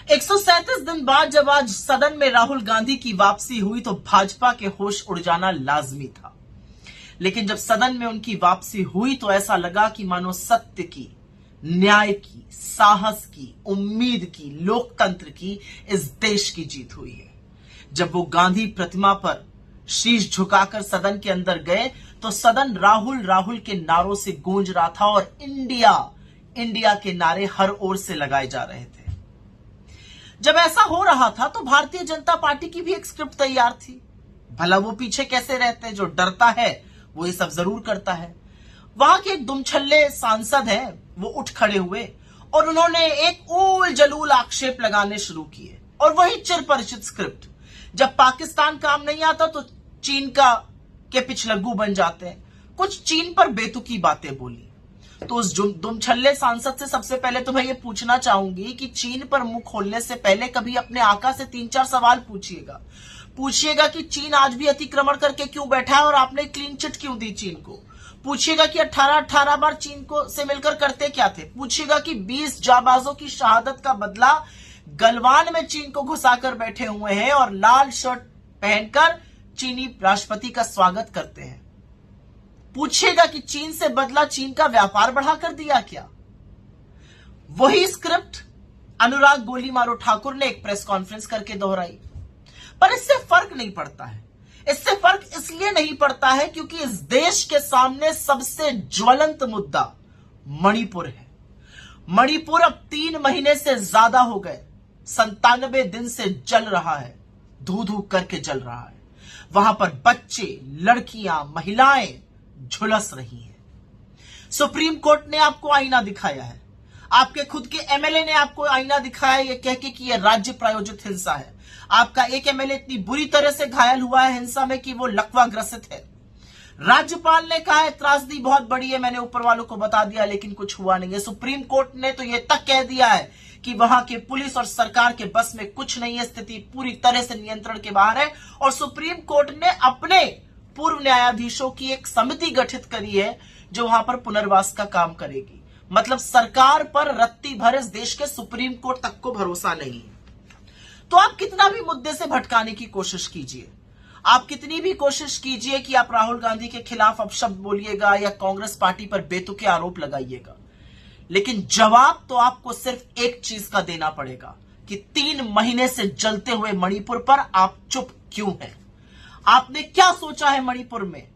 137 दिन बाद जब आज सदन में राहुल गांधी की वापसी हुई तो भाजपा के होश उड़ जाना लाजमी था। लेकिन जब सदन में उनकी वापसी हुई तो ऐसा लगा कि मानो सत्य की, न्याय की, साहस की, उम्मीद की, लोकतंत्र की इस देश की जीत हुई है। जब वो गांधी प्रतिमा पर शीश झुकाकर सदन के अंदर गए तो सदन राहुल राहुल के नारों से गूंज रहा था और इंडिया इंडिया के नारे हर ओर से लगाए जा रहे थे। जब ऐसा हो रहा था तो भारतीय जनता पार्टी की भी एक स्क्रिप्ट तैयार थी। भला वो पीछे कैसे रहते हैं, जो डरता है वो ये सब जरूर करता है। वहां के एक दुमछल्ले सांसद हैं, वो उठ खड़े हुए और उन्होंने एक ऊल जलूल आक्षेप लगाने शुरू किए। और वही चिर परिचित स्क्रिप्ट, जब पाकिस्तान काम नहीं आता तो चीन के पिछलग्गू बन जाते हैं। कुछ चीन पर बेतुकी बातें बोली तो उस दुमछल्ले सांसद से सबसे पहले तो मैं ये पूछना चाहूंगी कि चीन पर मुंह खोलने से पहले कभी अपने आका से 3-4 सवाल पूछिएगा कि चीन आज भी अतिक्रमण करके क्यों बैठा है और आपने क्लीन चिट क्यों दी चीन को। पूछिएगा कि 18 बार चीन को से मिलकर करते क्या थे। पूछिएगा कि 20 जाबाजों की शहादत का बदला गलवान में चीन को घुसाकर बैठे हुए हैं और लाल शर्ट पहनकर चीनी राष्ट्रपति का स्वागत करते हैं। पूछिएगा कि चीन से बदला चीन का व्यापार बढ़ाकर दिया क्या। वही स्क्रिप्ट अनुराग गोली मारो ठाकुर ने एक प्रेस कॉन्फ्रेंस करके दोहराई। पर इससे फर्क नहीं पड़ता है। इससे फर्क इसलिए नहीं पड़ता है क्योंकि इस देश के सामने सबसे ज्वलंत मुद्दा मणिपुर है। मणिपुर अब 3 महीने से ज्यादा हो गए 97 दिन से जल रहा है, धू धू करके जल रहा है। वहां पर बच्चे, लड़कियां, महिलाएं झुलस रही हैं। सुप्रीम कोर्ट ने आपको आईना दिखाया है, आपके खुद के एमएलए ने आपको आईना दिखाया ये कह के कि यह राज्य प्रायोजित हिंसा है। आपका एक एमएलए इतनी बुरी तरह से घायल हुआ है हिंसा में कि वो लकवा ग्रसित है। राज्यपाल ने कहा है त्रासदी बहुत बड़ी है, मैंने ऊपर वालों को बता दिया लेकिन कुछ हुआ नहीं है। सुप्रीम कोर्ट ने तो यह तक कह दिया है कि वहां के पुलिस और सरकार के बस में कुछ नहीं है, स्थिति पूरी तरह से नियंत्रण के बाहर है। और सुप्रीम कोर्ट ने अपने पूर्व न्यायाधीशों की एक समिति गठित करी है जो वहां पर पुनर्वास का काम करेगी। मतलब सरकार पर रत्ती भर इस देश के सुप्रीम कोर्ट तक को भरोसा नहीं है। तो आप कितना भी मुद्दे से भटकाने की कोशिश कीजिए, आप कितनी भी कोशिश कीजिए कि आप राहुल गांधी के खिलाफ अपशब्द बोलिएगा या कांग्रेस पार्टी पर बेतुके आरोप लगाइएगा, लेकिन जवाब तो आपको सिर्फ एक चीज का देना पड़ेगा कि 3 महीने से जलते हुए मणिपुर पर आप चुप क्यों हैं। आपने क्या सोचा है मणिपुर में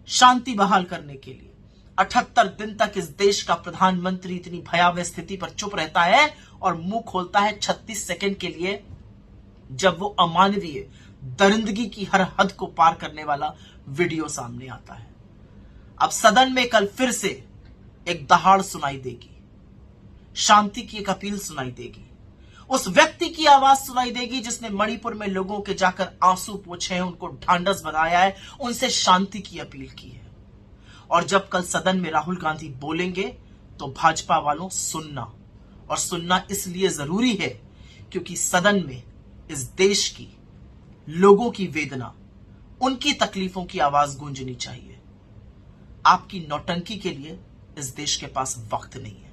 शांति बहाल करने के लिए। 78 दिन तक इस देश का प्रधानमंत्री इतनी भयावह स्थिति पर चुप रहता है और मुंह खोलता है 36 सेकंड के लिए, जब वो अमानवीय दरिंदगी की हर हद को पार करने वाला वीडियो सामने आता है। अब सदन में कल फिर से एक दहाड़ सुनाई देगी, शांति की एक अपील सुनाई देगी, उस व्यक्ति की आवाज सुनाई देगी जिसने मणिपुर में लोगों के जाकर आंसू पोंछे हैं, उनको ढांढस बनाया है, उनसे शांति की अपील की है। और जब कल सदन में राहुल गांधी बोलेंगे तो भाजपा वालों सुनना, और सुनना इसलिए जरूरी है क्योंकि सदन में इस देश की लोगों की वेदना, उनकी तकलीफों की आवाज गूंजनी चाहिए। आपकी नौटंकी के लिए इस देश के पास वक्त नहीं है।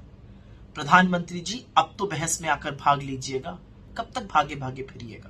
प्रधानमंत्री जी अब तो बहस में आकर भाग लीजिएगा, कब तक भागे भागे फिरिएगा।